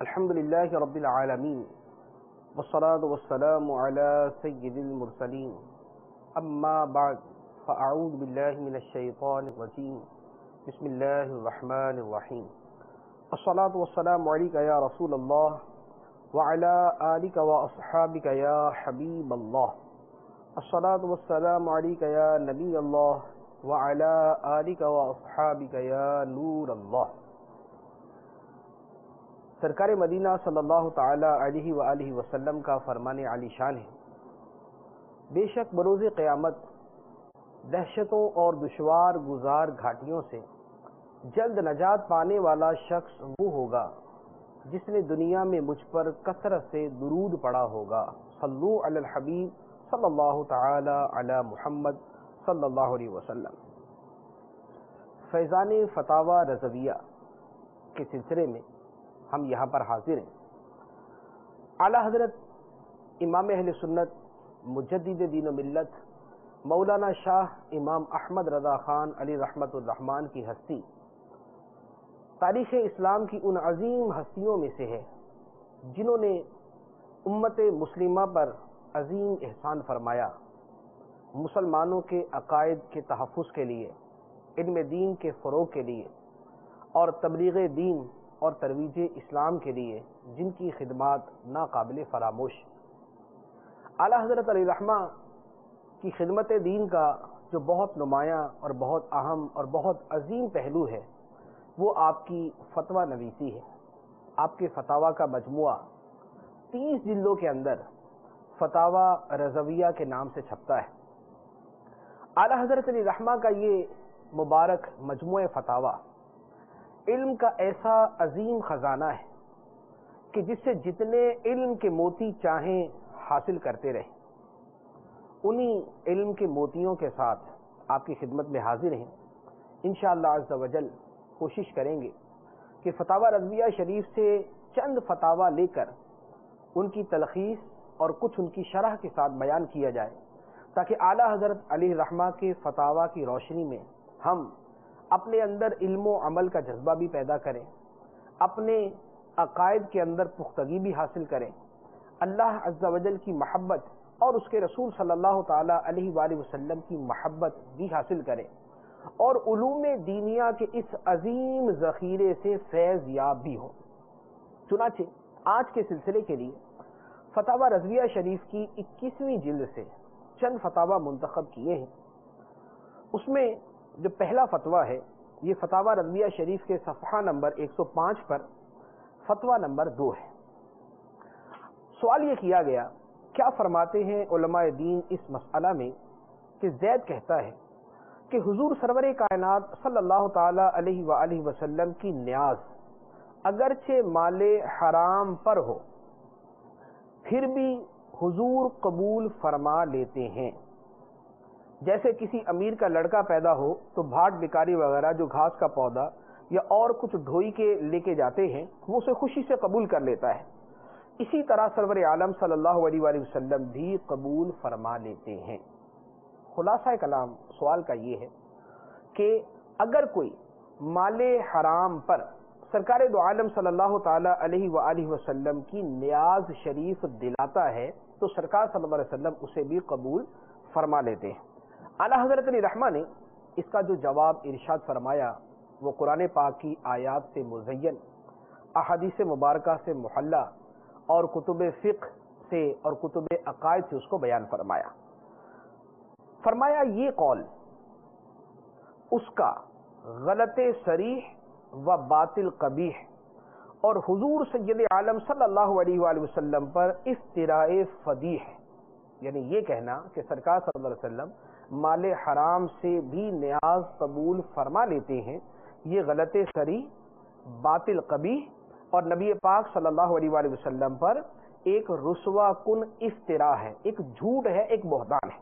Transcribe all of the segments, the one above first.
الحمد لله رب العالمين والصلاة والسلام على سيد المرسلين أما بعد فأعوذ بالله من الشيطان الرجيم بسم الله الرحمن الرحيم الصلاة والسلام عليك يا رسول الله وعلى آلك وأصحابك يا حبيب الله الصلاة والسلام عليك يا نبي الله وعلى آلك وأصحابك يا نور الله۔ سرکار مدینہ صلی اللہ تعالی علیہ وآلہ وسلم کا فرمان عالی شان ہے، بے شک بروز قیامت دہشتوں اور دشوار گزار گھاٹیوں سے جلد نجات پانے والا شخص وہ ہوگا جس نے دنیا میں مجھ پر کثرت سے درود پڑھا ہوگا۔ صلو علی الحبیب صلی اللہ تعالی علی محمد صلی اللہ علیہ وسلم۔ فیضان فتاوی رضویہ کے سلسلے میں ہم یہاں پر حاضر ہیں۔ اعلیٰ حضرت امام اہل سنت مجدد دین و ملت مولانا شاہ امام احمد رضا خان علی رحمت الرحمن کی ہستی تاریخ اسلام کی ان عظیم ہستیوں میں سے ہے جنہوں نے امت مسلمہ پر عظیم احسان فرمایا، مسلمانوں کے عقائد کے تحفظ کے لیے، علم دین کے فروغ کے لیے اور تبلیغ دین اور ترویج اسلام کے لیے جن کی خدمات ناقابل فراموش۔ اعلیٰ حضرت علیہ رحمہ کی خدمت دین کا جو بہت نمایاں اور بہت اہم اور بہت عظیم پہلو ہے وہ آپ کی فتویٰ نویسی ہے۔ آپ کے فتاویٰ کا مجموعہ 30 جلدوں کے اندر فتاویٰ رضویہ کے نام سے چھپتا ہے۔ اعلیٰ حضرت علیہ رحمہ کا یہ مبارک مجموعہ فتاویٰ علم کا ایسا عظیم خزانہ ہے کہ جس سے جتنے علم کے موتی چاہیں حاصل کرتے رہیں۔ انہی علم کے موتیوں کے ساتھ آپ کی خدمت میں حاضر ہیں۔ انشاءاللہ عز و جل کوشش کریں گے کہ فتاویٰ رضویہ شریف سے چند فتاویٰ لے کر ان کی تلخیص اور کچھ ان کی شرح کے ساتھ بیان کیا جائے تاکہ اعلیٰ حضرت علیہ رحمہ کے فتاویٰ کی روشنی میں ہم اپنے اندر علم و عمل کا جذبہ بھی پیدا کریں، اپنے عقائد کے اندر پختگی بھی حاصل کریں، اللہ عز و جل کی محبت اور اس کے رسول صلی اللہ تعالی علیہ وآلہ وسلم کی محبت بھی حاصل کریں اور علوم دینیہ کے اس عظیم ذخیرے سے فیض یاب بھی ہوں۔ چنانچہ آج کے سلسلے کے لیے فتاویٰ رضویہ شریف کی 21ویں جلد سے چند فتاویٰ منتخب کیے ہیں۔ اس میں جو پہلا فتویٰ ہے یہ فتاویٰ رضویہ شریف کے صفحہ نمبر 105 پر فتویٰ نمبر 2 ہے۔ سوال یہ کیا گیا، کیا فرماتے ہیں علماء دین اس مسئلہ میں کہ زید کہتا ہے کہ حضور سرور کائنات صلی اللہ تعالی علیہ وآلہ وسلم کی نیاز اگرچہ مال حرام پر ہو پھر بھی حضور قبول فرما لیتے ہیں۔ جیسے کسی امیر کا لڑکا پیدا ہو تو بھاٹ بیکاری وغیرہ جو گھاس کا پودا یا اور کچھ ڈھوئی کے لے کے جاتے ہیں وہ اسے خوشی سے قبول کر لیتا ہے، اسی طرح سرور عالم صلی اللہ علیہ وآلہ وسلم بھی قبول فرما لیتے ہیں۔ خلاصہ کلام سوال کا یہ ہے کہ اگر کوئی مال حرام پر سرکار دو عالم صلی اللہ تعالی علیہ وآلہ وسلم کی نیاز شریف دلاتا ہے تو سرکار صلی اللہ علیہ وسلم اسے بھی قبول فرما لیتے ہیں۔ اعلیٰ حضرت علیہ رحمہ نے اس کا جو جواب ارشاد فرمایا وہ قرآن پاک کی آیات سے مزین، احادیث مبارکہ سے محلہ اور کتب فقہ سے اور کتب عقائد سے اس کو بیان فرمایا یہ قول اس کا غلط صریح و باطل قبیح اور حضور سید عالم صلی اللہ علیہ وآلہ وسلم پر افتراء فضیح ہے، یعنی یہ کہنا کہ سرکار صلی اللہ علیہ وسلم مال حرام سے بھی نیاز قبول فرما لیتے ہیں، یہ غلط صریح، باطل قبیح اور نبی پاک صلی اللہ علیہ وآلہ وسلم پر ایک رسوا کن افتراء ہے، ایک جھوٹ ہے، ایک بہتان ہے۔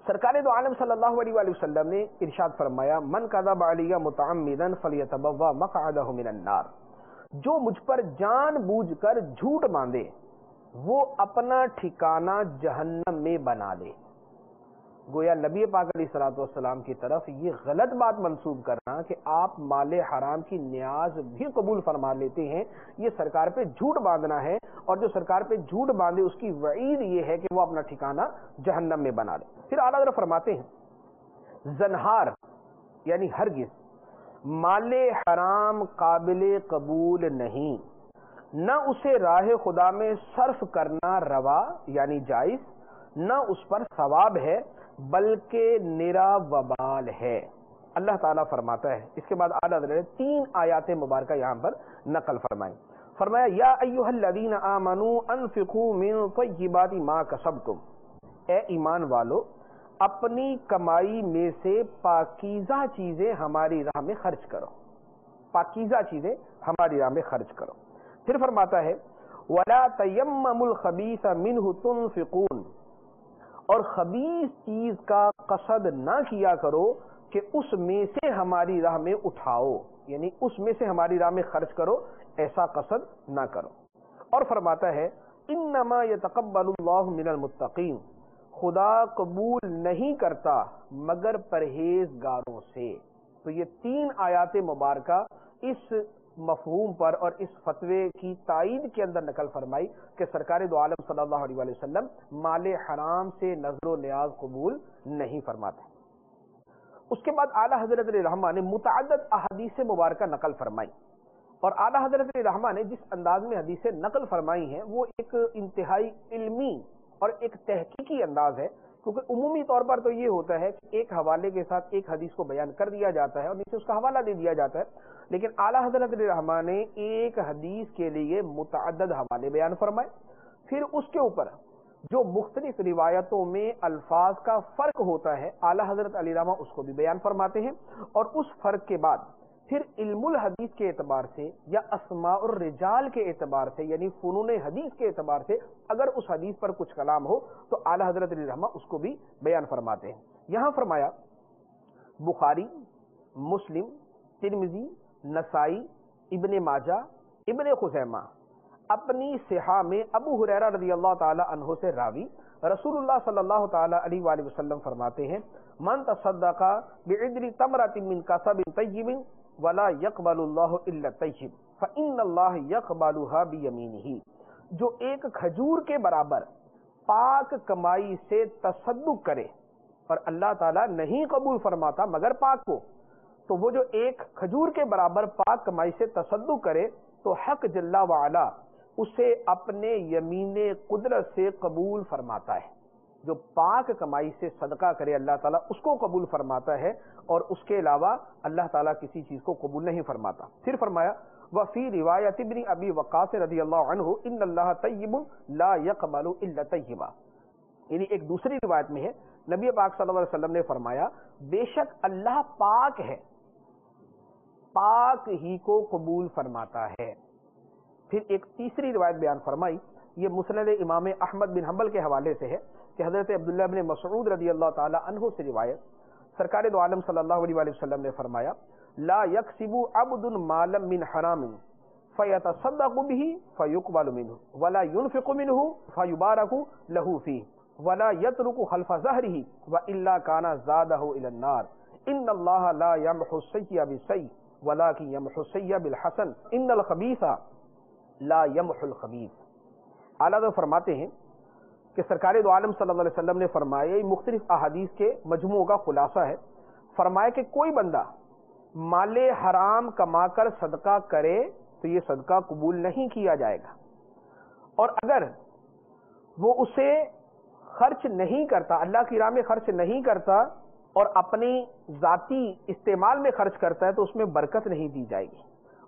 سرکار دو عالم صلی اللہ علیہ وآلہ وسلم نے ارشاد فرمایا، من کذب علی متعمدا فلیتبوأ مقعدہ من النار، جو مجھ پر جان بوجھ کر جھوٹ باندھے وہ اپنا ٹھکانہ جہنم میں بنا لے۔ گویا نبی پاک علیہ الصلوۃ والسلام کی طرف یہ غلط بات منسوب کرنا کہ آپ مال حرام کی نیاز بھی قبول فرما لیتے ہیں، یہ سرکار پہ جھوٹ باندھنا ہے، اور جو سرکار پہ جھوٹ باندھے اس کی وعید یہ ہے کہ وہ اپنا ٹھکانہ جہنم میں بنا لے۔ پھر اعلیٰ حضرت فرماتے ہیں زنہار یعنی ہرگز مال حرام قابل قبول نہیں، نہ اسے راہ خدا میں صرف کرنا روا یعنی جائز، نہ اس پر ثواب ہے بلکہ نرا وبال ہے۔ اللہ تعالیٰ فرماتا ہے، اس کے بعد اعلیٰ حضرت نے 3 آیات مبارکہ یہاں پر نقل فرمائیں۔ فرمایا یا ایھا الذین آمنوا انفقوا من طیبات ما کسبتم، اے ایمان والو اپنی کمائی میں سے پاکیزہ چیزیں ہماری راہ میں خرچ کرو، پاکیزہ چیزیں ہماری راہ میں خرچ کرو۔ پھر فرماتا ہے وَلَا تَيَمَّمُوا الْخَبِيثَ مِنْهُ تُنْفِقُونَ، اور خبیث چیز کا قصد نہ کیا کرو کہ اس میں سے ہماری راہ میں اٹھاؤ، یعنی اس میں سے ہماری راہ میں خرچ کرو، ایسا قصد نہ کرو۔ اور فرماتا ہے انما يتقبل اللہ من المتقین، خدا قبول نہیں کرتا مگر پرہیزگاروں سے۔ تو یہ 3 آیات مبارکہ اس مفہوم پر اور اس فتوے کی تائید کے اندر نقل فرمائی کہ سرکار دو عالم صلی اللہ علیہ وآلہ وسلم مال حرام سے نظر و نیاز قبول نہیں فرماتے۔ اس کے بعد اعلیٰ حضرت رحمہ نے متعدد احادیث مبارکہ نقل فرمائی، اور اعلیٰ حضرت رحمہ نے جس انداز میں حدیثیں نقل فرمائی ہیں وہ ایک انتہائی علمی اور ایک تحقیقی انداز ہے، کیونکہ عمومی طور پر تو یہ ہوتا ہے کہ ایک حوالے کے ساتھ ایک حدیث کو بیان کر دیا جاتا ہے اور نیچے اس کا حوالہ دے دیا جاتا ہے، لیکن اعلیٰ حضرت رحمہ نے ایک حدیث کے لیے متعدد حوالے بیان فرمائے، پھر اس کے اوپر جو مختلف روایتوں میں الفاظ کا فرق ہوتا ہے اعلیٰ حضرت علی رحمہ اس کو بھی بیان فرماتے ہیں، اور اس فرق کے بعد پھر علم الحدیث کے اعتبار سے یا اسماء الرجال کے اعتبار سے یعنی فنون حدیث کے اعتبار سے اگر اس حدیث پر کچھ کلام ہو تو اعلیٰ حضرت علی رحمہ اس کو بھی بیان فرماتے ہیں۔ یہاں فرمایا بخاری، مسلم، ترمذی، نسائی، ابن ماجہ، ابن خزیمہ اپنی صحاح میں ابو ہریرہ رضی اللہ تعالی عنہ سے راوی رسول اللہ صلی اللہ تعالی علیہ وآلہ وسلم فرماتے ہیں من تصدق بعدل تمرۃ من کسب طیب ولا يقبل اللہ الا الطیب فإن اللہ یقبلها بیمینہ، جو ایک کھجور کے برابر پاک کمائی سے تصدق کرے اور اللہ تعالیٰ نہیں قبول فرماتا مگر پاک کو، تو وہ جو ایک کھجور کے برابر پاک کمائی سے تصدق کرے تو حق جل وعلا اسے اپنے یمین قدرت سے قبول فرماتا ہے۔ جو پاک کمائی سے صدقہ کرے اللہ تعالیٰ اس کو قبول فرماتا ہے، اور اس کے علاوہ اللہ تعالیٰ کسی چیز کو قبول نہیں فرماتا۔ پھر فرمایا وفی روایت ابن ابی وقاص رضی اللہ عنہ ان اللہ طیب لا يقبل الا طیبا، یعنی ایک دوسری روایت میں ہے نبی پاک صلی اللہ علیہ وسلم نے فرمایا بے شک اللہ پاک ہے، پاک ہی کو قبول فرماتا ہے۔ پھر ایک تیسری روایت بیان فرمائی، یہ مسند امام احمد بن حنبل کے حوالے سے ہے کہ حضرت عبداللہ بن مسعود رضی اللہ تعالی عنہ سے روایت سرکار دو عالم صلی اللہ علیہ وآلہ وسلم نے فرمایا لا یکسب عبد مالا من حرام فیتصدق به فیقبل منه ولا ينفق منه فیبارک له فیہ ولا یترک خلف ظہرہ والا کان زادہ الى النار ان اللہ لا یمحو السیئ بالسیئ ولکن یمحو السیئ بالحسن ان الخبیث لا یمحو الخبیث۔ اعلیٰ حضرت فرماتے ہیں کہ سرکار دو عالم صلی اللہ علیہ وسلم نے فرمایا یہ مختلف احادیث کے مجموعوں کا خلاصہ ہے، فرمایا کہ کوئی بندہ مال حرام کما کر صدقہ کرے تو یہ صدقہ قبول نہیں کیا جائے گا، اور اگر وہ اسے خرچ نہیں کرتا، اللہ کی راہ میں خرچ نہیں کرتا اور اپنی ذاتی استعمال میں خرچ کرتا ہے تو اس میں برکت نہیں دی جائے گی،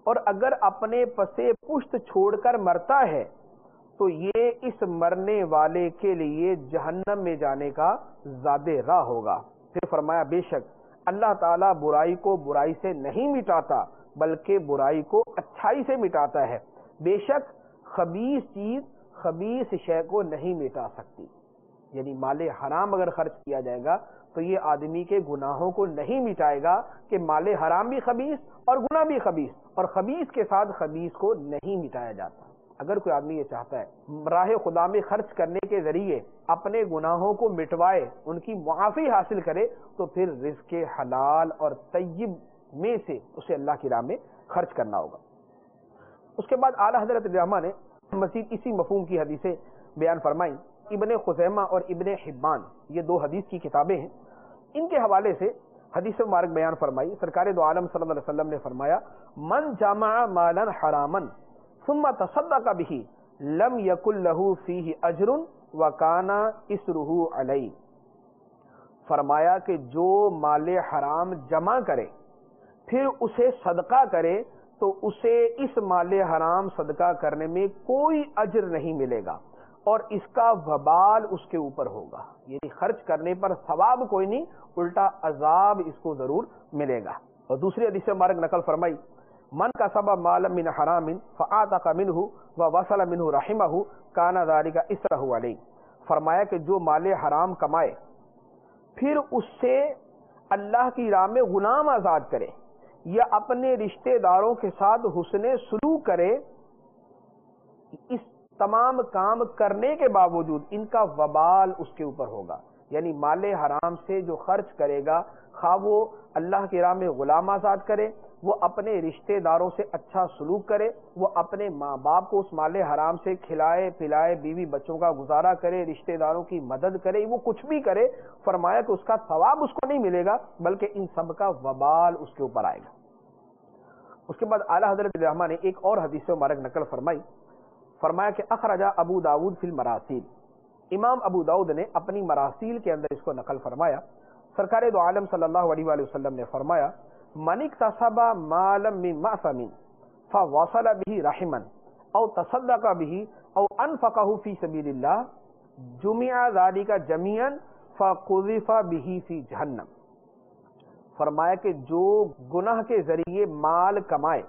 اور اگر اپنے پسے پشت چھوڑ کر مرتا ہے تو یہ اس مرنے والے کے لیے جہنم میں جانے کا زیادہ راہ ہوگا۔ پھر فرمایا بے شک اللہ تعالیٰ برائی کو برائی سے نہیں مٹاتا بلکہ برائی کو اچھائی سے مٹاتا ہے، بے شک خبیث چیز خبیث شے کو نہیں مٹا سکتی، یعنی مال حرام اگر خرچ کیا جائے گا تو یہ آدمی کے گناہوں کو نہیں مٹائے گا کہ مال حرام بھی خبیث اور گناہ بھی خبیث، اور خبیث کے ساتھ خبیث کو نہیں مٹایا جاتا۔ اگر کوئی آدمی یہ چاہتا ہے راہ خدا میں خرچ کرنے کے ذریعے اپنے گناہوں کو مٹوائے، ان کی معافی حاصل کرے، تو پھر رزق حلال اور طیب میں سے اسے اللہ کی راہ میں خرچ کرنا ہوگا۔ اس کے بعد اعلیٰ حضرت رحمہ نے مزید اسی مفہوم کی حدیثیں بیان فرمائیں۔ ابن خزیمہ اور ابن حبان، یہ دو حدیث کی کتابیں ہیں، ان کے حوالے سے حدیث مبارک بیان فرمائی۔ سرکار دو عالم صلی اللہ علیہ وسلم نے فرمایا، من جمع مالا حراما ثم تصدق به لم یکن له فیہ اجر وکان اسرہ علیہ۔ فرمایا کہ جو مال حرام جمع کرے پھر اسے صدقہ کرے تو اسے اس مال حرام صدقہ کرنے میں کوئی اجر نہیں ملے گا اور اس کا وبال اس کے اوپر ہوگا، یعنی خرچ کرنے پر ثواب کوئی نہیں، الٹا عذاب اس کو ضرور ملے گا۔ اور دوسری حدیث مبارک نقل فرمائی، من کسب مالا من حرام فاعتق منہ ووصل منہ رحمہ کان ذلک اسرہ علیہ۔ فرمایا کہ جو مال حرام کمائے پھر اس سے اللہ کی راہ میں غلام آزاد کرے یا اپنے رشتہ داروں کے ساتھ حسن سلوک کرے، اس تمام کام کرنے کے باوجود ان کا وبال اس کے اوپر ہوگا۔ یعنی مال حرام سے جو خرچ کرے گا، خواہ وہ اللہ کی راہ میں غلام آزاد کرے، وہ اپنے رشتہ داروں سے اچھا سلوک کرے، وہ اپنے ماں باپ کو اس مال حرام سے کھلائے پلائے، بیوی بچوں کا گزارا کرے، رشتہ داروں کی مدد کرے، وہ کچھ بھی کرے، فرمایا کہ اس کا ثواب اس کو نہیں ملے گا بلکہ ان سب کا وبال اس کے اوپر آئے گا۔ اس کے بعد اعلیٰ حضرت رحمہ نے ایک اور حدیث مبارک نقل فرمائی، فرمایا کہ اخرجہ ابو داود فی المراسیل، امام ابو داؤد نے اپنی مراسیل کے اندر اس کو نقل فرمایا۔ سرکار دو عالم صلی اللہ علیہ وآلہ وسلم نے فرمایا، من اکتسب مالا من معصم فوصل به رحما او تصدق به او انفقه فی سبیل اللہ جمع ذلك جميعا فقذف به فی جہنم۔ فرمایا کہ جو گناہ کے ذریعے مال کمائے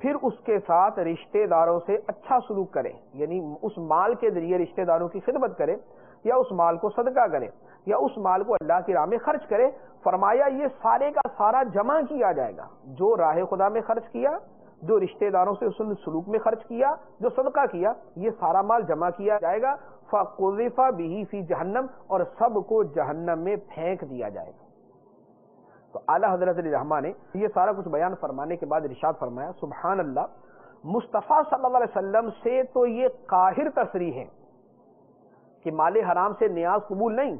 پھر اس کے ساتھ رشتہ داروں سے اچھا سلوک کرے، یعنی اس مال کے ذریعے رشتہ داروں کی خدمت کرے یا اس مال کو صدقہ کرے یا اس مال کو اللہ کی راہ میں خرچ کرے، فرمایا یہ سارے کا سارا جمع کیا جائے گا۔ جو راہ خدا میں خرچ کیا، جو رشتہ داروں سے حسن سلوک میں خرچ کیا، جو صدقہ کیا، یہ سارا مال جمع کیا جائے گا، فَقُذِفَ بِهِ فِي جہنم، اور سب کو جہنم میں پھینک دیا جائے گا۔ تو اعلیٰ حضرت رحمہ نے یہ سارا کچھ بیان فرمانے کے بعد ارشاد فرمایا، سبحان اللہ، مصطفیٰ صلی اللہ علیہ وسلم سے تو یہ قاہر تصریح ہے کہ مال حرام سے نیاز قبول نہیں،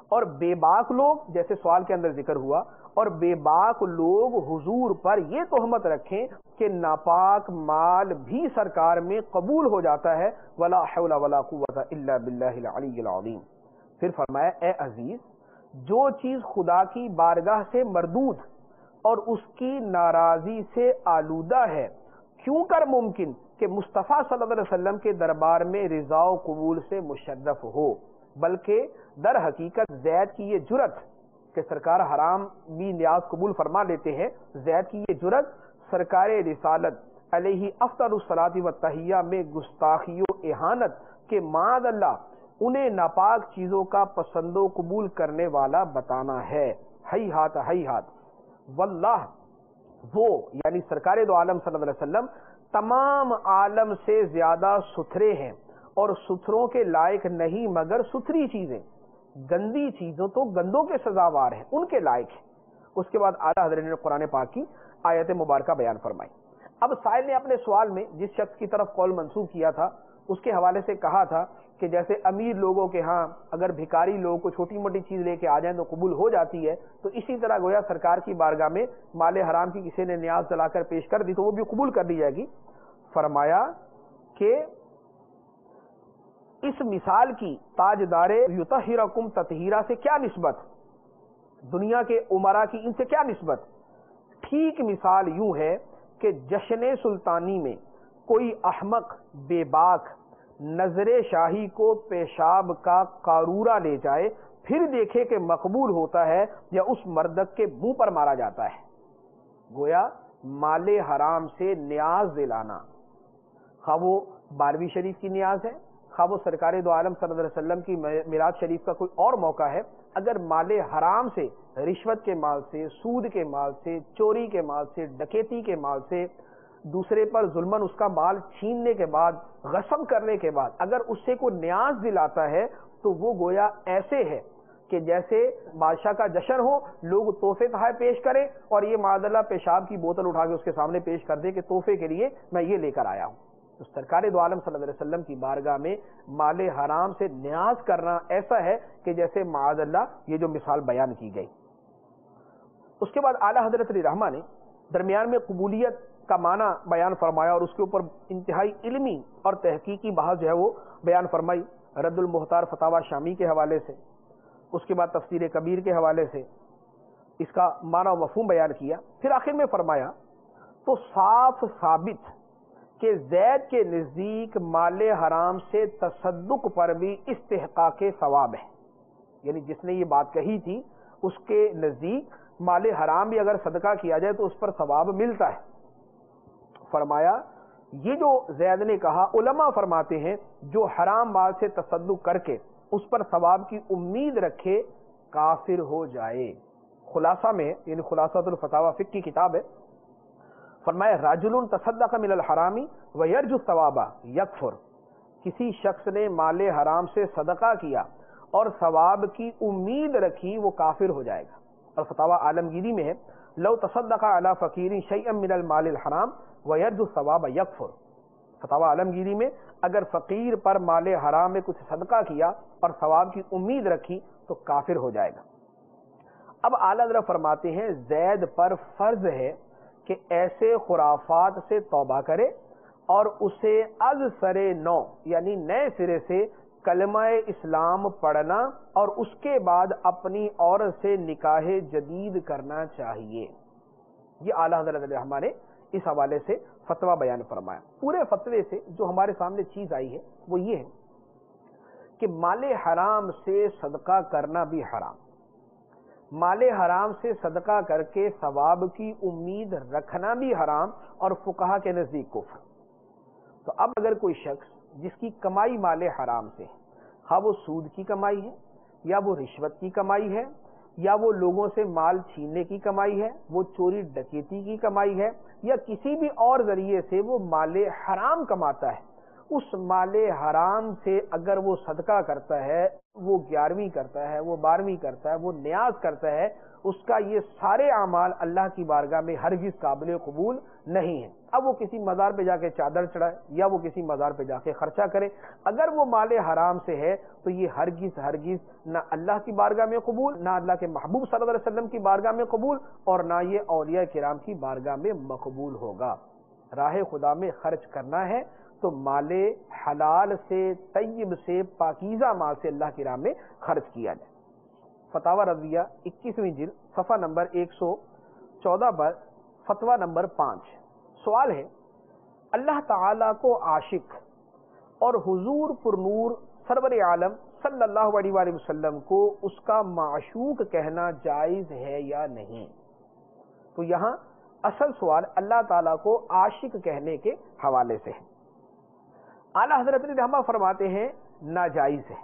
اور بے باک لوگ، جیسے سوال کے اندر ذکر ہوا، اور بے باک لوگ حضور پر یہ تہمت رکھیں کہ ناپاک مال بھی سرکار میں قبول ہو جاتا ہے، ولا حول ولا قوت الا باللہ العلی العظیم۔ پھر فرمایا، اے عزیز، جو چیز خدا کی بارگاہ سے مردود اور اس کی ناراضی سے آلودہ ہے، کیوں کر ممکن کہ مصطفیٰ صلی اللہ علیہ وسلم کے دربار میں رضا و قبول سے مشرف ہو، بلکہ در حقیقت زید کی یہ جرت کہ سرکار حرام بھی نیاز قبول فرما لیتے ہیں، زید کی یہ جرت سرکار رسالت علیہ افضل الصلاۃ والتحیہ میں گستاخی و اہانت کہ معاذ اللہ انہیں ناپاک چیزوں کا پسند و قبول کرنے والا بتانا ہے۔ ہی ہاتھ واللہ، وہ یعنی سرکار دو عالم صلی اللہ علیہ وسلم تمام عالم سے زیادہ ستھرے ہیں اور ستھروں کے لائق نہیں مگر ستھری چیزیں، گندی چیزوں تو گندوں کے سزاوار ہیں، ان کے لائق ہیں۔ اس کے بعد اعلیٰ حضرت نے قرآن پاک کی آیت مبارکہ بیان فرمائی۔ اب سائل نے اپنے سوال میں جس شخص کی طرف قول منسوب کیا تھا اس کے حوالے سے کہا تھا کہ جیسے امیر لوگوں کے ہاں اگر بھکاری لوگوں کو چھوٹی موٹی چیز لے کے آ جائیں تو قبول ہو جاتی ہے، تو اسی طرح گویا سرکار کی بارگاہ میں مال حرام کی کسی نے نیاز چلا کر پیش کر دی تو وہ بھی قبول کر لی جائے گی۔ فرمایا کہ اس مثال کی تاجدار یطہرکم تطہیرا سے کیا نسبت، دنیا کے امراء کی ان سے کیا نسبت؟ ٹھیک مثال یوں ہے کہ جشن سلطانی میں کوئی احمق بے باک نظر شاہی کو پیشاب کا قارورہ لے جائے، پھر دیکھے کہ مقبول ہوتا ہے یا اس مردک کے منہ پر مارا جاتا ہے۔ گویا مال حرام سے نیاز دلانا، خواہ وہ 12ویں شریف کی نیاز ہے، خواہ وہ سرکار دو عالم صلی اللہ علیہ وسلم کی میلاد شریف کا کوئی اور موقع ہے، اگر مال حرام سے، رشوت کے مال سے، سود کے مال سے، چوری کے مال سے، ڈکیتی کے مال سے، دوسرے پر ظلمن اس کا مال چھیننے کے بعد، غصب کرنے کے بعد اگر اس سے کوئی نیاز دلاتا ہے تو وہ گویا ایسے ہے کہ جیسے بادشاہ کا جشن ہو، لوگ تحفے تحائف پیش کریں اور یہ معاذ اللہ پیشاب کی بوتل اٹھا کے اس کے سامنے پیش کر دے کہ تحفے کے لیے میں یہ لے کر آیا ہوں۔ تو سرکار دو عالم صلی اللہ علیہ وسلم کی بارگاہ میں مال حرام سے نیاز کرنا ایسا ہے کہ جیسے معاذ اللہ یہ جو مثال بیان کی گئی۔ اس کے بعد اعلیٰ حضرت علی رحمہ نے درمیان میں قبولیت کا معنی بیان فرمایا اور اس کے اوپر انتہائی علمی اور تحقیقی بحث جو ہے وہ بیان فرمائی، رد المختار فتاوی شامی کے حوالے سے، اس کے بعد تفسیر کبیر کے حوالے سے اس کا معنی و مفہوم بیان کیا۔ پھر آخر میں فرمایا تو صاف ثابت کہ زید کے نزدیک مال حرام سے تصدق پر بھی استحقاق ثواب ہے، یعنی جس نے یہ بات کہی تھی اس کے نزدیک مال حرام بھی اگر صدقہ کیا جائے تو اس پر ثواب ملتا ہے۔ فرمایا یہ جو زید نے کہا، علماء فرماتے ہیں جو حرام مال سے تصدق کر کے اس پر ثواب کی امید رکھے کافر ہو جائے۔ خلاصہ میں یعنی خلاصۃ الفتاوی فقہ کی کتاب ہے، فرمایا رجل تصدق من الحرام ویرجو الثواب یکفر، کسی شخص نے مال حرام سے صدقہ کیا اور ثواب کی امید رکھی وہ کافر ہو جائے گا۔ اور فتاوی عالمگیری میں ہے لو تصدق علی فقیر شیئا من المال الحرام ویرجو الثواب یکفر، فتاوی عالمگیری میں اگر فقیر پر مال حرام میں کچھ صدقہ کیا اور ثواب کی امید رکھی تو کافر ہو جائے گا۔ اب اعلیٰ حضرت فرماتے ہیں زید پر فرض ہے کہ ایسے خرافات سے توبہ کرے اور اسے از سر نو یعنی نئے سرے سے کلمہ اسلام پڑھنا اور اس کے بعد اپنی عورت سے نکاح جدید کرنا چاہیے۔ یہ اعلیٰ حضرت علیہ رحمہ نے اس حوالے سے فتویٰ بیان فرمایا۔ پورے فتوے سے جو ہمارے سامنے چیز آئی ہے وہ یہ ہے کہ مال حرام سے صدقہ کرنا بھی حرام، مال حرام سے صدقہ کر کے ثواب کی امید رکھنا بھی حرام اور فقہا کے نزدیک کفر۔ تو اب اگر کوئی شخص جس کی کمائی مال حرام سے ہے، ہاں وہ سود کی کمائی ہے یا وہ رشوت کی کمائی ہے یا وہ لوگوں سے مال چھیننے کی کمائی ہے، وہ چوری ڈکیتی کی کمائی ہے یا کسی بھی اور ذریعے سے وہ مال حرام کماتا ہے، اس مال حرام سے اگر وہ صدقہ کرتا ہے، وہ 11ویں کرتا ہے، وہ 12ویں کرتا ہے، وہ نیاز کرتا ہے، اس کا یہ سارے اعمال اللہ کی بارگاہ میں ہرگز قابل قبول نہیں ہیں۔ اب وہ کسی مزار پہ جا کے چادر چڑھائے یا وہ کسی مزار پہ جا کے خرچہ کرے، اگر وہ مال حرام سے ہے تو یہ ہرگز نہ اللہ کی بارگاہ میں قبول، نہ اللہ کے محبوب صلی اللہ علیہ وسلم کی بارگاہ میں قبول، اور نہ یہ اولیاء کرام کی بارگاہ میں مقبول ہوگا۔ راہ خدا میں خرچ کرنا ہے تو مال حلال سے، طیب سے، پاکیزہ مال سے اللہ کی راہ میں خرچ کیا جائے۔ فتاوی رضویہ 21ویں جلد صفحہ نمبر 114 پر فتویٰ نمبر 5 سوال ہے، اللہ تعالیٰ کو عاشق اور حضور پر نور سرور عالم صلی اللہ علیہ وآلہ وسلم کو اس کا معشوق کہنا جائز ہے یا نہیں؟ تو یہاں اصل سوال اللہ تعالیٰ کو عاشق کہنے کے حوالے سے ہے۔ اعلیٰ حضرت رحمہ فرماتے ہیں ناجائز ہے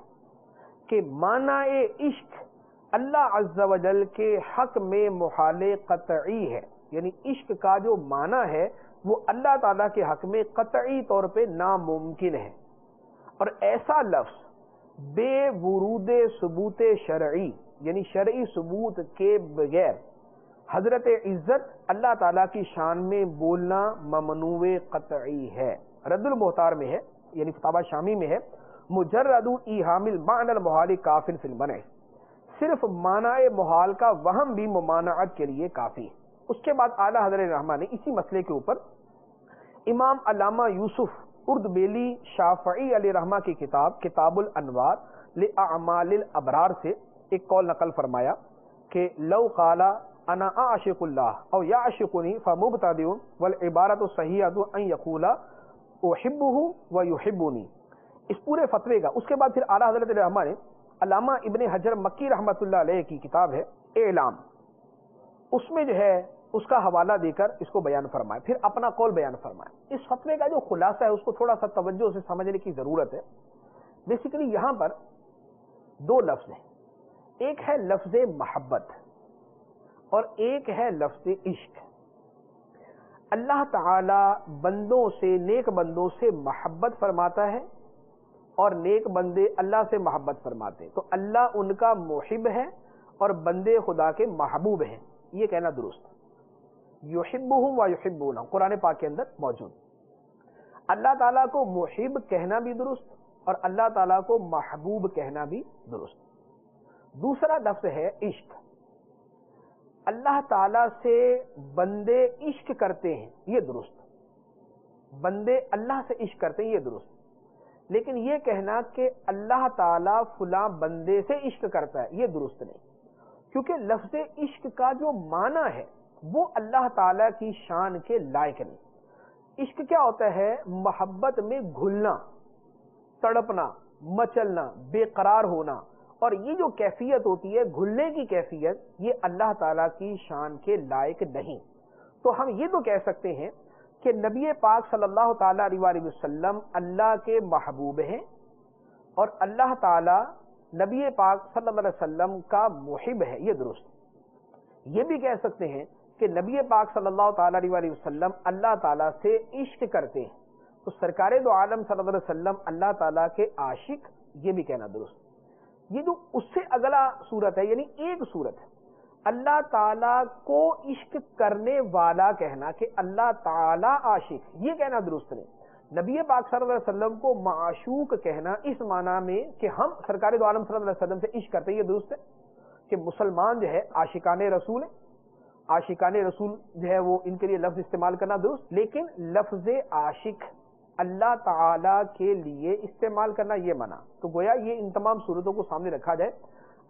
کہ معنی عشق اللہ عز و جل کے حق میں محال قطعی ہے، یعنی عشق کا جو معنی ہے وہ اللہ تعالیٰ کے حق میں قطعی طور پہ ناممکن ہے، اور ایسا لفظ بے ورود ثبوت شرعی یعنی شرعی ثبوت کے بغیر حضرت عزت اللہ تعالیٰ کی شان میں بولنا ممنوع قطعی ہے۔ رد المختار میں ہے یعنی فتاوی شامی میں ہے مجرد ایہام المعنی المحال کافر فی المنع، صرف معنی محال کا وہم بھی ممانعت کے لیے کافی ہے۔ اس کے بعد اعلیٰ حضرت رحمہ نے اسی مسئلے کے اوپر امام علامہ یوسف اردبیلی شافعی علیہ رحمہ کی کتاب کتاب الانوار لاعمال الابرار سے ایک قول نقل فرمایا کہ لو قال انا اعشق اللہ او یعشقنی فمبتدع والعبارۃ صحیحۃ ان یقول احبہ ویحبنی، اس پورے فتوے کا۔ اس کے بعد پھر اعلیٰ حضرت رحمہ نے علامہ ابن حجر مکی رحمۃ اللہ علیہ کی کتاب ہے اعلام، اس میں جو ہے اس کا حوالہ دے کر اس کو بیان فرمائے، پھر اپنا قول بیان فرمائے۔ اس فتوے کا جو خلاصہ ہے اس کو تھوڑا سا توجہ سے سمجھنے کی ضرورت ہے۔ بیسیکلی یہاں پر دو لفظ ہیں، ایک ہے لفظ محبت اور ایک ہے لفظ عشق۔ اللہ تعالی بندوں سے، نیک بندوں سے محبت فرماتا ہے اور نیک بندے اللہ سے محبت فرماتے ہیں، تو اللہ ان کا محب ہے اور بندے خدا کے محبوب ہیں، یہ کہنا درست۔ یحبہم و یحبونہ قرآن پاک کے اندر موجود۔ اللہ تعالیٰ کو محب کہنا بھی درست اور اللہ تعالیٰ کو محبوب کہنا بھی درست۔ دوسرا لفظ ہے عشق۔ اللہ تعالیٰ سے بندے عشق کرتے ہیں، یہ درست، بندے اللہ سے عشق کرتے ہیں، یہ درست، لیکن یہ کہنا کہ اللہ تعالیٰ فلاں بندے سے عشق کرتا ہے، یہ درست نہیں، کیونکہ لفظ عشق کا جو معنی ہے وہ اللہ تعالیٰ کی شان کے لائق نہیں۔ عشق کیا ہوتا ہے؟ محبت میں گھلنا، تڑپنا، مچلنا، بے قرار ہونا، اور یہ جو کیفیت ہوتی ہے گھلنے کی کیفیت، یہ اللہ تعالیٰ کی شان کے لائق نہیں۔ تو ہم یہ تو کہہ سکتے ہیں کہ نبی پاک صلی اللہ تعالیٰ علیہ وسلم اللہ کے محبوب ہیں اور اللہ تعالیٰ نبی پاک صلی اللہ علیہ وسلم کا محب ہے، یہ درست۔ یہ بھی کہہ سکتے ہیں کہ نبی پاک صلی اللہ تعالیٰ علیہ وسلم اللہ تعالیٰ سے عشق کرتے ہیں، تو سرکار دو عالم صلی اللہ علیہ وسلم اللہ تعالیٰ کے عاشق، یہ بھی کہنا درست۔ یہ جو اس سے اگلا صورت ہے، یعنی ایک صورت ہے اللہ تعالیٰ کو عشق کرنے والا کہنا کہ اللہ تعالیٰ عاشق، یہ کہنا درست نہیں۔ نبی پاک صلی اللہ علیہ وسلم کو معشوق کہنا اس معنی میں کہ ہم سرکار دو عالم صلی اللہ علیہ وسلم سے عشق کرتے ہیں، یہ درست ہے کہ مسلمان جو ہے عاشقان رسول ہے، عاشقان رسول جو ہے وہ ان کے لیے لفظ استعمال کرنا درست، لیکن لفظ عاشق اللہ تعالیٰ کے لیے استعمال کرنا یہ منع۔ تو گویا یہ ان تمام صورتوں کو سامنے رکھا جائے،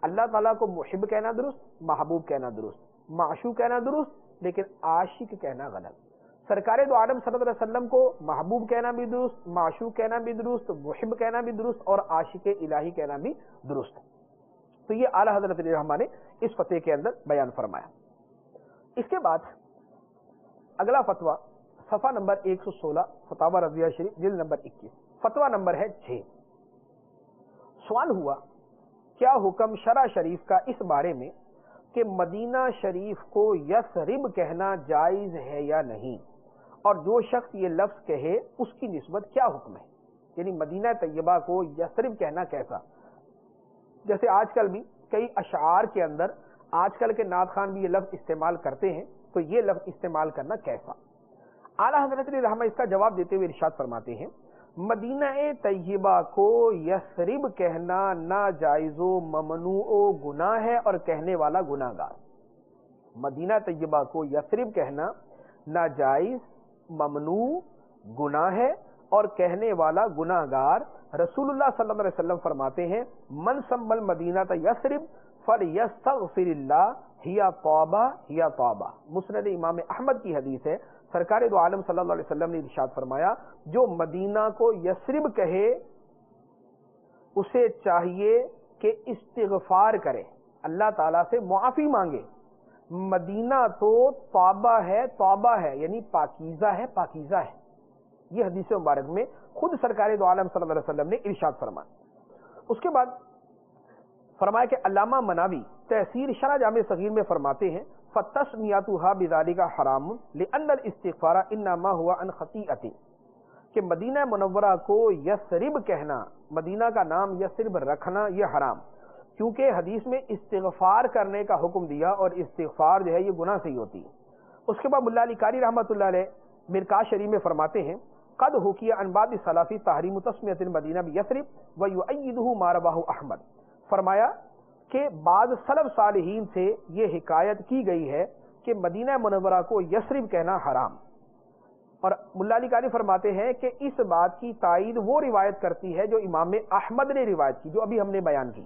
اللہ تعالیٰ کو محب کہنا درست، محبوب کہنا درست، معشوق کہنا درست، لیکن عاشق کہنا غلط۔ سرکار دو عالم صلی اللہ علیہ وسلم کو محبوب کہنا بھی درست، معشوق کہنا بھی درست، محب کہنا بھی درست اور عاشق الہی کہنا بھی درست۔ تو یہ اعلیٰ حضرت علیہ الرحمہ نے اس فتوے کے اندر بیان فرمایا۔ اس کے بعد اگلا فتویٰ صفحہ نمبر 116 فتاوی رضویہ شریف جلد نمبر 21، فتویٰ نمبر ہے 6۔ سوال ہوا کیا حکم شرع شریف کا اس بارے میں کہ مدینہ شریف کو یثرب کہنا جائز ہے یا نہیں، اور جو شخص یہ لفظ کہے اس کی نسبت کیا حکم ہے، یعنی مدینہ طیبہ کو یثرب کہنا کیسا؟ جیسے آج کل بھی کئی اشعار کے اندر آج کل کے نعت خوان بھی یہ لفظ استعمال کرتے ہیں، تو یہ لفظ استعمال کرنا کیسا؟ اعلیٰ حضرت علیہ رحمہ اس کا جواب دیتے ہوئے ارشاد فرماتے ہیں مدینہ طیبہ کو یثرب کہنا ناجائز و ممنوع و گناہ ہے اور کہنے والا گناہ گار۔ مدینہ طیبہ کو یثرب کہنا ناجائز، ممنوع، گناہ ہے اور کہنے والا گناہ گار۔ رسول اللہ صلی اللہ علیہ وسلم فرماتے ہیں من سمى المدینہ یثرب فلیستغفر اللہ ہی طابہ ہی طابہ۔ مسند امام احمد کی حدیث ہے، سرکار دو عالم صلی اللہ علیہ وسلم نے ارشاد فرمایا جو مدینہ کو یثرب کہے اسے چاہیے کہ استغفار کرے، اللہ تعالیٰ سے معافی مانگے۔ مدینہ تو طابہ ہے، طابہ ہے یعنی پاکیزہ ہے، پاکیزہ ہے۔ یہ حدیث مبارک میں خود سرکار دو عالم صلی اللہ علیہ وسلم نے ارشاد فرمایا۔ اس کے بعد فرمایا کہ علامہ مناوی تحسیر شرح جامع صغیر میں فرماتے ہیں فَتَسْمِيَتُهَا بِذَلِكَ حَرَامٌ لِأَنَّ الْإِسْتِغْفَارَ إِنَّمَا هُوَ عَنْ خَطِيئَةٍ، کہ مدینہ منورہ کو یثرب کہنا، مدینہ کا نام یثرب رکھنا یہ حرام، کیونکہ حدیث میں استغفار کرنے کا حکم دیا اور استغفار جو ہے یہ گناہ سے ہی ہوتی ہے۔ اس کے بعد ملا علی قاری رحمۃ اللہ علیہ مرکات شریف میں فرماتے ہیں قد حکی عن بعض السلف تحریم تسمیۃ المدینہ بیثرب ویؤیدہ ما رواہ احمد، فرمایا کہ بعض سلف صالحین سے یہ حکایت کی گئی ہے کہ مدینہ منورہ کو یثرب کہنا حرام، اور ملا علی قاری فرماتے ہیں کہ اس بات کی تائید وہ روایت کرتی ہے جو امام احمد نے روایت کی، جو ابھی ہم نے بیان کی۔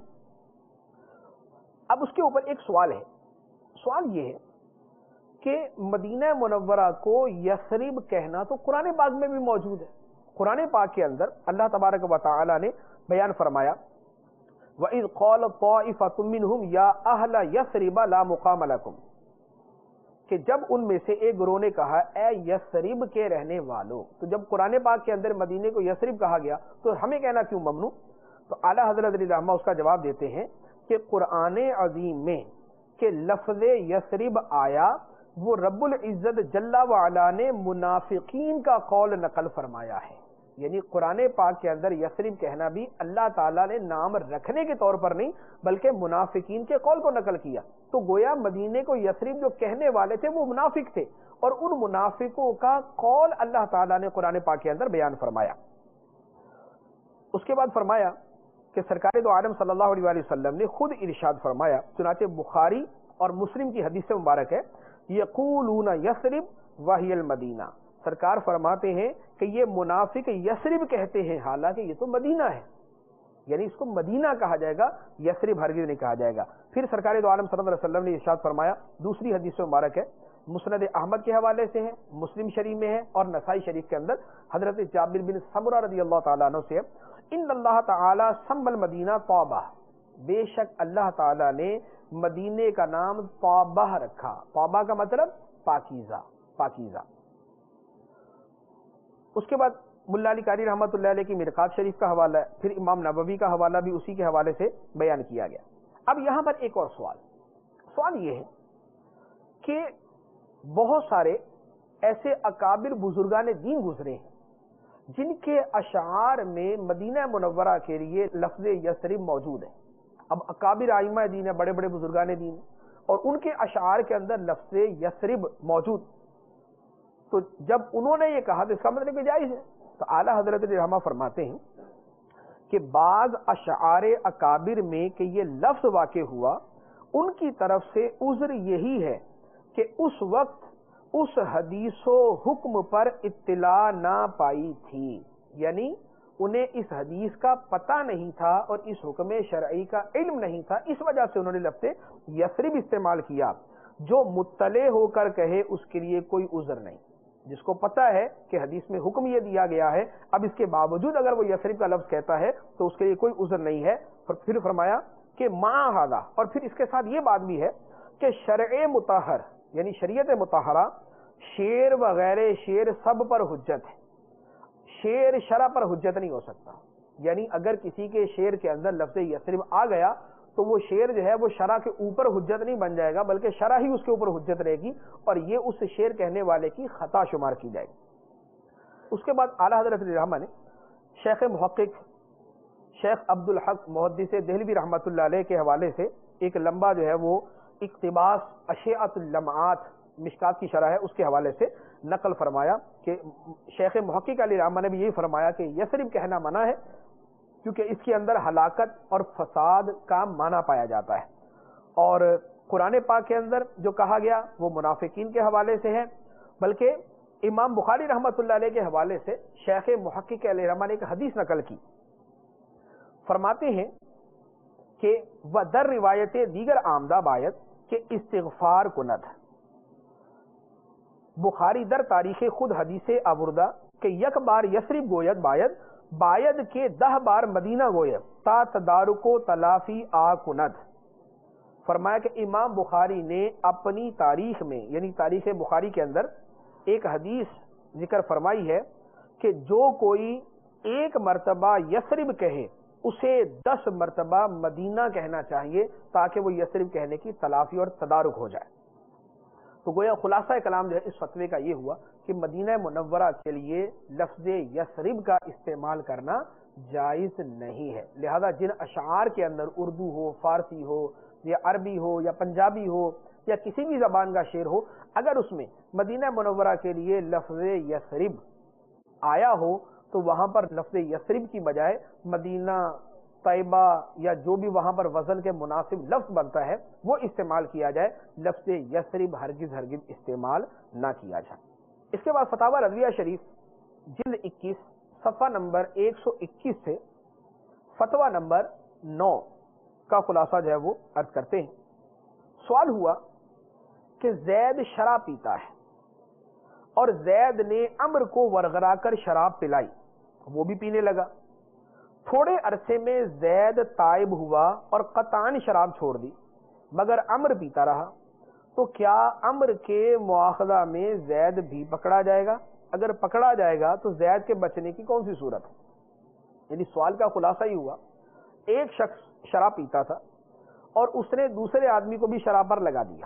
اب اس کے اوپر ایک سوال ہے، سوال یہ ہے کہ مدینہ منورہ کو یثرب کہنا تو قرآن پاک میں بھی موجود ہے۔ قرآن پاک کے اندر اللہ تبارک و تعالی نے بیان فرمایا وَإِذْ قَالَ طَائِفَةٌ مِّنْهُمْ يَا أَهْلَ يَثْرِبَ لَا مُقَامَ لَكُمْ، کہ جب ان میں سے ایک گروہ نے کہا اے یثرب کے رہنے والوں، تو جب قرآن پاک کے اندر مدینے کو یثرب کہا گیا تو ہمیں کہنا کیوں ممنوع؟ تو اعلیٰ حضرت علیہ الرحمہ اس کا جواب دیتے ہیں کہ قرآن عظیم میں کہ لفظ یثرب آیا وہ رب العزت جل وعلا نے منافقین کا قول نقل فرمایا ہے. یعنی قرآن پاک کے اندر یثرب کہنا بھی اللہ تعالیٰ نے نام رکھنے کے طور پر نہیں بلکہ منافقین کے قول کو نقل کیا. تو گویا مدینے کو یثرب جو کہنے والے تھے وہ منافق تھے اور ان منافقوں کا قول اللہ تعالیٰ نے قرآن پاک کے اندر بیان فرمایا. اس کے بعد فرمایا کہ سرکار دو عالم صلی اللہ علیہ وسلم نے خود ارشاد فرمایا, چنانچہ بخاری اور مسلم کی حدیث مبارک ہے, یقولون یثرب وہی المدینہ. سرکار فرماتے ہیں کہ یہ منافق یثرب کہتے ہیں حالانکہ یہ تو مدینہ ہے, یعنی اس کو مدینہ کہا جائے گا, یثرب ہرگز نہیں کہا جائے گا. پھر سرکار دو عالم صلی اللہ علیہ وسلم نے ارشاد فرمایا, دوسری حدیث مبارک ہے, مسند احمد کے حوالے سے ہے, مسلم شریف میں ہے اور نسائی شریف کے اندر حضرت جابر بن سمرہ رضی اللہ تعالیٰ عنہ سے, ان اللہ تعالی سم المدینہ طابہ, بے شک اللہ تعالیٰ نے مدینے کا نام طابہ رکھا. طابہ کا مطلب پاکیزہ, پاکیزہ. اس کے بعد ملا علی قاری رحمۃ اللہ علیہ کی مرقات شریف کا حوالہ ہے, پھر امام نبوی کا حوالہ بھی اسی کے حوالے سے بیان کیا گیا. اب یہاں پر ایک اور سوال یہ ہے کہ بہت سارے ایسے اکابر بزرگان دین گزرے ہیں جن کے اشعار میں مدینہ منورہ کے لیے لفظ یثرب موجود ہے. اب اکابر ائمہ دین ہے, بڑے بڑے بزرگان دین, اور ان کے اشعار کے اندر لفظ یثرب موجود, تو جب انہوں نے یہ کہا تو اس کا مطلب کہ جائز ہے. تو اعلیٰ حضرت رحمہ فرماتے ہیں کہ بعض اشعار اکابر میں کہ یہ لفظ واقع ہوا, ان کی طرف سے عذر یہی ہے کہ اس وقت اس حدیث و حکم پر اطلاع نہ پائی تھی, یعنی انہیں اس حدیث کا پتہ نہیں تھا اور اس حکم شرعی کا علم نہیں تھا, اس وجہ سے انہوں نے لفظ یثرب استعمال کیا. جو مطلع ہو کر کہے اس کے لیے کوئی عذر نہیں, جس کو پتہ ہے کہ حدیث میں حکم یہ دیا گیا ہے, اب اس کے باوجود اگر وہ یثرب کا لفظ کہتا ہے تو اس کے لیے کوئی عذر نہیں ہے. پھر فرمایا کہ ما ھذا, اور پھر اس کے ساتھ یہ بات بھی ہے کہ شرع مطہر یعنی شریعت مطہرہ شعر وغیر شعر سب پر حجت ہے, شعر شرع پر حجت نہیں ہو سکتا. یعنی اگر کسی کے شعر کے اندر لفظ یثرب آ گیا تو وہ شعر جو ہے وہ شرع کے اوپر حجت نہیں بن جائے گا بلکہ شرع ہی اس کے اوپر حجت رہے گی اور یہ اس شعر کہنے والے کی خطا شمار کی جائے گی. اس کے بعد اعلیٰ حضرت رحمہ نے شیخ محقق شیخ عبد الحق محدث دہلوی رحمۃ اللہ علیہ کے حوالے سے ایک لمبا جو ہے وہ اقتباس اشیعۃ اللمعات مشکات کی شرح ہے, اس کے حوالے سے نقل فرمایا کہ شیخ محقق علی رحمہ نے بھی یہی فرمایا کہ یثرب کہنا منع ہے کیونکہ اس کے اندر ہلاکت اور فساد کا معنی پایا جاتا ہے, اور قرآن پاک کے اندر جو کہا گیا وہ منافقین کے حوالے سے ہے. بلکہ امام بخاری رحمۃ اللہ علیہ کے حوالے سے شیخ محقق علیہ رحمہ نے ایک حدیث نقل کی, فرماتے ہیں کہ ودر روایت دیگر آمدہ باید کہ استغفار کند. بخاری در تاریخ خود حدیث آوردہ کہ یک بار یثرب گوید باید کے 10 بار مدینہ گوید تا تدارک و تلافی آ کند. فرمایا کہ امام بخاری نے اپنی تاریخ میں یعنی تاریخ بخاری کے اندر ایک حدیث ذکر فرمائی ہے کہ جو کوئی ایک مرتبہ یثرب کہے اسے 10 مرتبہ مدینہ کہنا چاہیے تاکہ وہ یثرب کہنے کی تلافی اور تدارک ہو جائے. تو گویا خلاصہ کلام جو ہے اس فتوے کا یہ ہوا کہ مدینہ منورہ کے لیے لفظ یثرب کا استعمال کرنا جائز نہیں ہے. لہذا جن اشعار کے اندر اردو ہو, فارسی ہو یا عربی ہو یا پنجابی ہو یا کسی بھی زبان کا شعر ہو, اگر اس میں مدینہ منورہ کے لیے لفظ یثرب آیا ہو تو وہاں پر لفظ یثرب کی بجائے مدینہ, طیبہ یا جو بھی وہاں پر وزن کے مناسب لفظ بنتا ہے وہ استعمال کیا جائے, لفظ یثرب ہرگز استعمال نہ کیا جائے. اس کے بعد فتاوی رضویہ شریف جلد 21 صفحہ نمبر 121 سے فتویٰ نمبر 9 کا خلاصہ جو ہے وہ عرض کرتے ہیں. سوال ہوا کہ زید شراب پیتا ہے اور زید نے عمرو کو ورغرا کر شراب پلائی, وہ بھی پینے لگا. تھوڑے عرصے میں زید تائب ہوا اور قطعاً شراب چھوڑ دی مگر عمرو پیتا رہا, تو کیا عمرو کے مواخذہ میں زید بھی پکڑا جائے گا؟ اگر پکڑا جائے گا تو زید کے بچنے کی کون سی صورت ہے؟ یعنی سوال کا خلاصہ ہی ہوا ایک شخص شراب پیتا تھا اور اس نے دوسرے آدمی کو بھی شراب پر لگا دیا,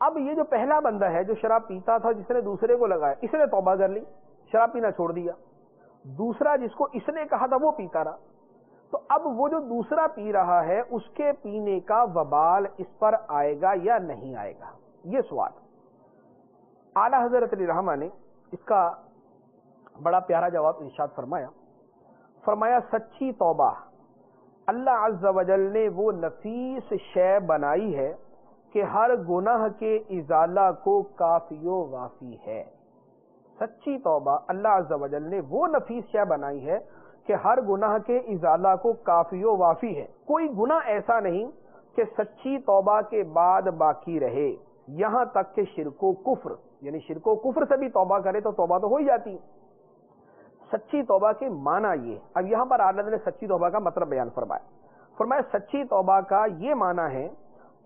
اب یہ جو پہلا بندہ ہے جو شراب پیتا تھا جس نے دوسرے کو لگایا, اس نے توبہ کر لی, شراب پینا چھوڑ دیا. دوسرا جس کو اس نے کہا تھا وہ پیتا رہا. تو اب وہ جو دوسرا پی رہا ہے اس کے پینے کا وبال اس پر آئے گا یا نہیں آئے گا, یہ سوال. اعلیٰ حضرت علیہ رحمہ نے اس کا بڑا پیارا جواب ارشاد فرمایا سچی توبہ اللہ عز و جل نے وہ نفیس شے بنائی ہے کہ ہر گناہ کے ازالہ کو کافی و وافی ہے. سچی توبہ اللہ عز و جل نے وہ نفیس شے بنائی ہے کہ ہر گناہ کے ازالہ کو کافی و وافی ہے. کوئی گناہ ایسا نہیں کہ سچی توبہ کے بعد باقی رہے, یہاں تک کہ شرک و کفر, یعنی شرک و کفر سے بھی توبہ کرے تو توبہ تو ہو ہی جاتی. سچی توبہ کے معنی یہ, اب یہاں پر اعلیٰ نے سچی توبہ کا مطلب بیان فرمایا سچی توبہ کا یہ معنی ہے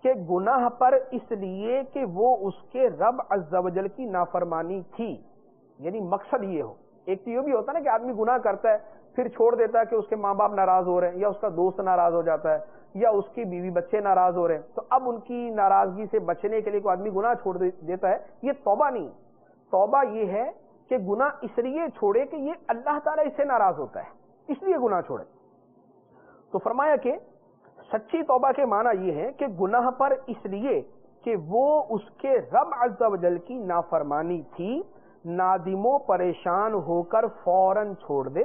کہ گناہ پر اس لیے کہ وہ اس کے رب عز و جل کی نافرمانی تھی, یعنی مقصد یہ ہو. ایک تو یہ بھی ہوتا ہے نا کہ آدمی گناہ کرتا ہے پھر چھوڑ دیتا ہے کہ اس کے ماں باپ ناراض ہو رہے ہیں یا اس کا دوست ناراض ہو جاتا ہے یا اس کی بیوی بچے ناراض ہو رہے ہیں, تو اب ان کی ناراضگی سے بچنے کے لیے کوئی آدمی گناہ چھوڑ دیتا ہے. یہ توبہ نہیں. توبہ یہ ہے کہ گناہ اس لیے چھوڑے کہ یہ اللہ تعالیٰ اس سے ناراض ہوتا ہے, اس لیے گناہ چھوڑے. تو فرمایا کہ سچی توبہ کے معنی یہ ہے کہ گناہ پر اس لیے کہ وہ اس کے رب عز و جل کی نافرمانی تھی, نادم و پریشان ہو کر فوراً چھوڑ دے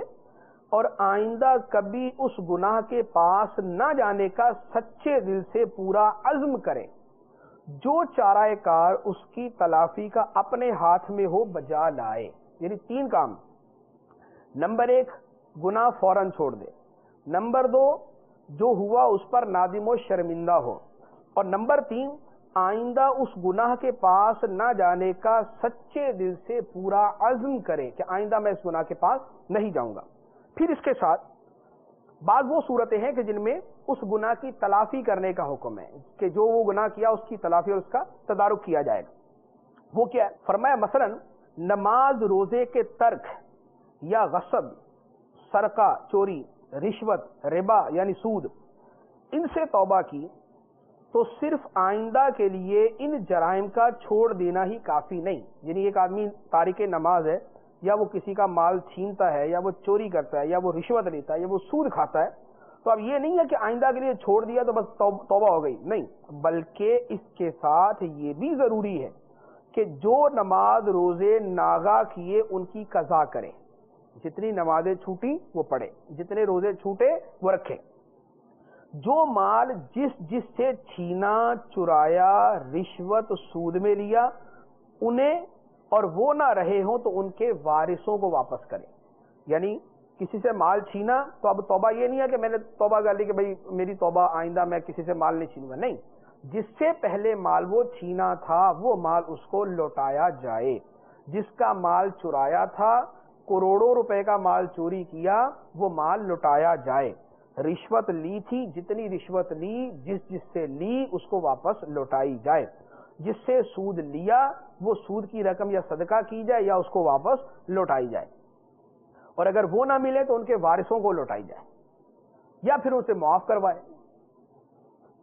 اور آئندہ کبھی اس گناہ کے پاس نہ جانے کا سچے دل سے پورا عزم کرے. جو چارہ کار اس کی تلافی کا اپنے ہاتھ میں ہو بجا لائے. یعنی 3 کام. نمبر 1 گناہ فوراً چھوڑ دے, نمبر 2 جو ہوا اس پر نادم و شرمندہ ہو, اور نمبر 3 آئندہ اس گناہ کے پاس نہ جانے کا سچے دل سے پورا عزم کرے کہ آئندہ میں اس گناہ کے پاس نہیں جاؤں گا. پھر اس کے ساتھ بعض وہ صورتیں ہیں کہ جن میں اس گناہ کی تلافی کرنے کا حکم ہے کہ جو وہ گناہ کیا اس کی تلافی اور اس کا تدارک کیا جائے گا. وہ کیا ہے؟ فرمایا مثلا نماز روزے کے ترک یا غصب, سرقہ چوری, رشوت, ربا یعنی سود, ان سے توبہ کی تو صرف آئندہ کے لیے ان جرائم کا چھوڑ دینا ہی کافی نہیں. یعنی ایک آدمی تارک نماز ہے یا وہ کسی کا مال چھینتا ہے یا وہ چوری کرتا ہے یا وہ رشوت لیتا ہے یا وہ سود کھاتا ہے, تو اب یہ نہیں ہے کہ آئندہ کے لیے چھوڑ دیا تو بس توبہ ہو گئی, نہیں, بلکہ اس کے ساتھ یہ بھی ضروری ہے کہ جو نماز روزے ناغا کیے ان کی قضا کرے. جتنی نمازیں چھوٹی وہ پڑھے, جتنے روزے چھوٹے وہ رکھے. جو مال جس سے چھینا, چرایا, رشوت, سود میں لیا انہیں اور وہ نہ رہے ہوں تو ان کے وارثوں کو واپس کرے. یعنی کسی سے مال چھینا تو اب توبہ یہ نہیں ہے کہ میں نے توبہ کر لی کہ بھئی میری توبہ آئندہ میں کسی سے مال نہیں چھینوں گا, نہیں, جس سے پہلے مال وہ چھینا تھا وہ مال اس کو لوٹایا جائے. جس کا مال چرایا تھا, کروڑوں روپے کا مال چوری کیا, وہ مال لوٹایا جائے. رشوت لی تھی, جتنی رشوت لی جس سے لی اس کو واپس لوٹائی جائے. جس سے سود لیا وہ سود کی رقم یا صدقہ کی جائے یا اس کو واپس لوٹائی جائے, اور اگر وہ نہ ملے تو ان کے وارثوں کو لوٹائی جائے یا پھر اسے معاف کروائے.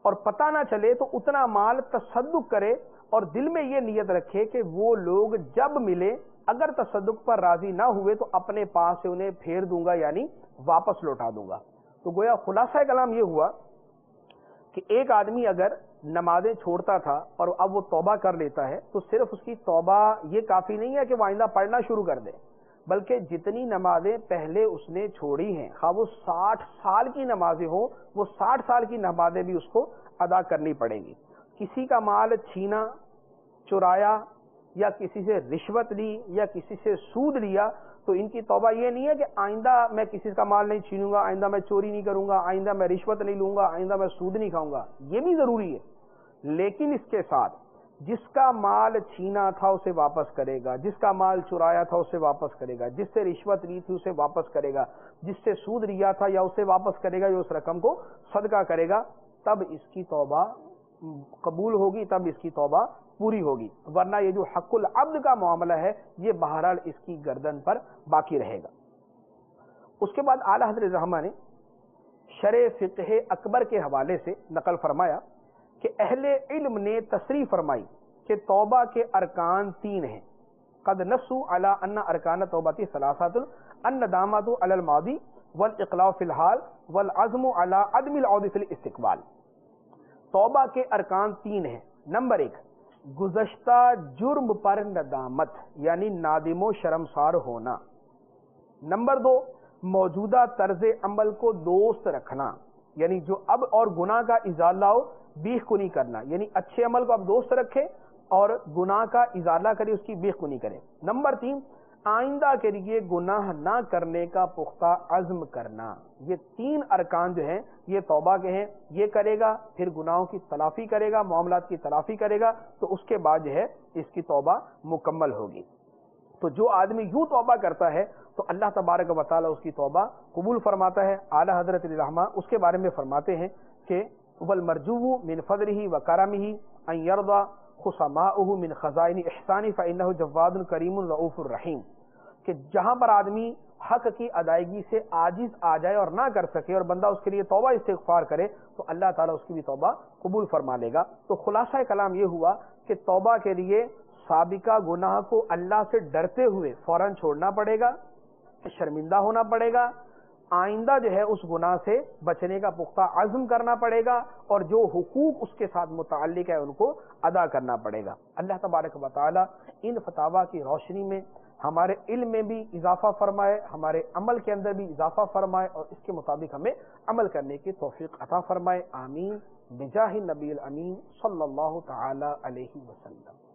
اور پتہ نہ چلے تو اتنا مال تصدق کرے اور دل میں یہ نیت رکھے کہ وہ لوگ جب ملے اگر تصدق پر راضی نہ ہوئے تو اپنے پاس سے انہیں پھیر دوں گا, یعنی واپس لوٹا دوں گا. تو گویا خلاصہ کلام یہ ہوا کہ ایک آدمی اگر نمازیں چھوڑتا تھا اور اب وہ توبہ کر لیتا ہے تو صرف اس کی توبہ یہ کافی نہیں ہے کہ وہ آئندہ پڑھنا شروع کر دے, بلکہ جتنی نمازیں پہلے اس نے چھوڑی ہیں, خواہ وہ 60 سال کی نمازیں ہوں, وہ 60 سال کی نمازیں بھی اس کو ادا کرنی پڑیں گی. کسی کا مال چھینا, چرایا یا کسی سے رشوت لی یا کسی سے سود لیا تو ان کی توبہ یہ نہیں ہے کہ آئندہ میں کسی کا مال نہیں چھینوں گا, آئندہ میں چوری نہیں کروں گا, آئندہ میں رشوت نہیں لوں گا, آئندہ میں سود نہیں کھاؤں گا. یہ بھی ضروری ہے, لیکن اس کے ساتھ جس کا مال چھینا تھا اسے واپس کرے گا, جس کا مال چرایا تھا اسے واپس کرے گا, جس سے رشوت لی تھی اسے واپس کرے گا, جس سے سود لیا تھا یا اسے واپس کرے گا یا اس رقم کو صدقہ کرے گا, تب اس کی توبہ قبول ہوگی, تب اس کی توبہ پوری ہوگی. ورنہ یہ جو حق العبد کا معاملہ ہے یہ بہرحال اس کی گردن پر باقی رہے گا. اس کے بعد اعلیٰ حضرت رحمہ نے شرح فقہ اکبر کے حوالے سے نقل فرمایا کہ اہل علم نے تصریح فرمائی کہ توبہ کے ارکان 3 ہیں. قد نصوا علی ان ارکان توبۃ ثلاثۃ الندامۃ علی الماضی والاقلاع فی الحال والعزم علی عدم العود فی الاستقبال. توبہ کے ارکان 3 ہیں. نمبر 1، گزشتہ جرم پر ندامت یعنی نادم و شرمسار ہونا. نمبر 2، موجودہ طرز عمل کو دوست رکھنا یعنی جو اب اور گناہ کا ازالہ ہو بیخ کنی کرنا، یعنی اچھے عمل کو اب دوست رکھے اور گناہ کا ازالہ کرے، اس کی بیخ کنی کرے. نمبر 3، آئندہ کے لیے گناہ نہ کرنے کا پختہ عزم کرنا. یہ 3 ارکان جو ہیں یہ توبہ کے ہیں. یہ کرے گا پھر گناہوں کی تلافی کرے گا، معاملات کی تلافی کرے گا، تو اس کے بعد جو ہے اس کی توبہ مکمل ہوگی. تو جو آدمی یوں توبہ کرتا ہے تو اللہ تبارک و تعالی اس کی توبہ قبول فرماتا ہے. اعلی حضرت علیہ الرحمہ اس کے بارے میں فرماتے ہیں کہ والمرجو من فضلہ وکرمہ ان یرضى خصماؤہ من خزائن احسانہ فانہ جواد کریم رؤوف الرحیم. کہ جہاں پر آدمی حق کی ادائیگی سے عاجز آ جائے اور نہ کر سکے اور بندہ اس کے لیے توبہ استغفار کرے تو اللہ تعالیٰ اس کی بھی توبہ قبول فرما لے گا. تو خلاصہ کلام یہ ہوا کہ توبہ کے لیے سابقہ گناہ کو اللہ سے ڈرتے ہوئے فوراً چھوڑنا پڑے گا، شرمندہ ہونا پڑے گا، آئندہ جو ہے اس گناہ سے بچنے کا پختہ عزم کرنا پڑے گا، اور جو حقوق اس کے ساتھ متعلق ہے ان کو ادا کرنا پڑے گا. اللہ تبارک و تعالی ان فتاوی کی روشنی میں ہمارے علم میں بھی اضافہ فرمائے، ہمارے عمل کے اندر بھی اضافہ فرمائے، اور اس کے مطابق ہمیں عمل کرنے کی توفیق عطا فرمائے. آمین بجاہ النبی الامین صلی اللہ تعالی علیہ وسلم.